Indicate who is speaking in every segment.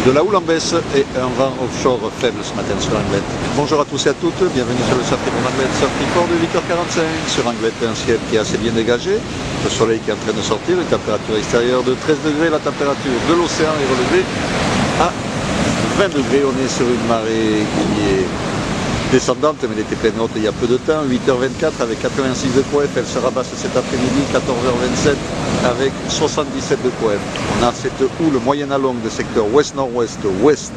Speaker 1: de la houle en baisse et un vent offshore faible ce matin sur Anglette. Bonjour à tous et à toutes, bienvenue sur le Surf Report Anglette Surf Report de 8h45 sur Anglette, un ciel qui est assez bien dégagé, le soleil qui est en train de sortir, une température extérieure de 13 degrés, la température de l'océan est relevée à 20 degrés, on est sur une marée qui est descendante, mais elle était pleine haute il y a peu de temps, 8h24 avec 86 de coef, elle se rabasse cet après-midi, 14h27 avec 77 de coef. On a cette houle moyenne à longue de secteur ouest-nord-ouest-ouest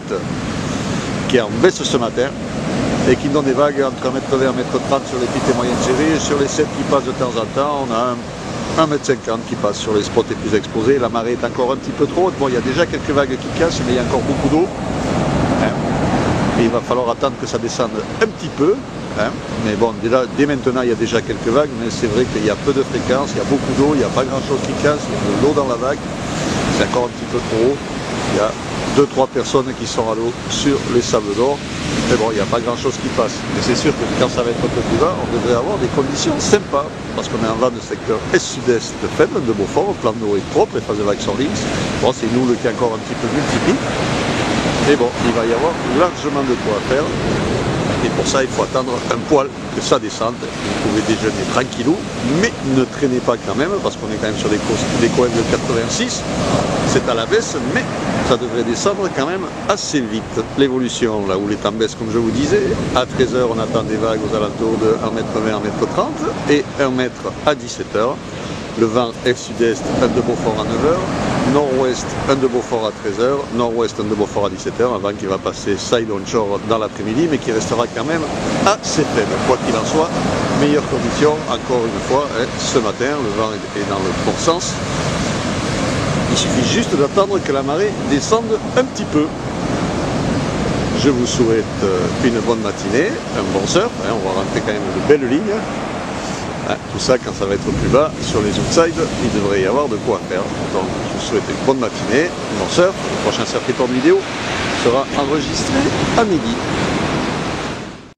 Speaker 1: qui est en baisse ce matin et qui donne des vagues entre 1m20 et 1m30 sur les petites et moyennes séries, et sur les 7 qui passent de temps en temps, on a 1m50 qui passe sur les spots les plus exposés. La marée est encore un petit peu trop haute, bon il y a déjà quelques vagues qui cassent, mais il y a encore beaucoup d'eau. Et il va falloir attendre que ça descende un petit peu, mais bon, dès maintenant il y a déjà quelques vagues, mais c'est vrai qu'il y a peu de fréquences, il y a beaucoup d'eau, il n'y a pas grand chose qui casse, il y a de l'eau dans la vague, c'est encore un petit peu trop haut, il y a 2-3 personnes qui sont à l'eau sur les sables d'or, mais bon, il n'y a pas grand chose qui passe. Et c'est sûr que quand ça va être un peu plus bas, on devrait avoir des conditions sympas, parce qu'on est en vent de secteur est-sud-est faible, de Beaufort, le plan d'eau est propre, les phases de vagues sont lisses, bon, c'est nous qui est encore un petit peu multiplie. Mais bon, il va y avoir largement de quoi faire. Et pour ça, il faut attendre un poil que ça descende. Vous pouvez déjeuner tranquillou, mais ne traînez pas quand même, parce qu'on est quand même sur des coefs de 86. C'est à la baisse, mais ça devrait descendre quand même assez vite. L'évolution, là où est en baisse, comme je vous disais, à 13h, on attend des vagues aux alentours de 1m20, 1m30 et 1m à 17h. Le vent est-sud-est, un de Beaufort à 9h, nord-ouest, un de Beaufort à 13h, nord-ouest, un de Beaufort à 17h, un vent qui va passer side onshore dans l'après-midi, mais qui restera quand même assez faible. Quoi qu'il en soit, meilleures conditions, encore une fois, ce matin, le vent est dans le bon sens. Il suffit juste d'attendre que la marée descende un petit peu. Je vous souhaite une bonne matinée, un bon surf, on va rentrer quand même de belles lignes. Tout ça, quand ça va être plus bas, sur les outsides, il devrait y avoir de quoi faire. Donc, je vous souhaite une bonne matinée, un bon surf. Le prochain surf report vidéo sera enregistré à midi.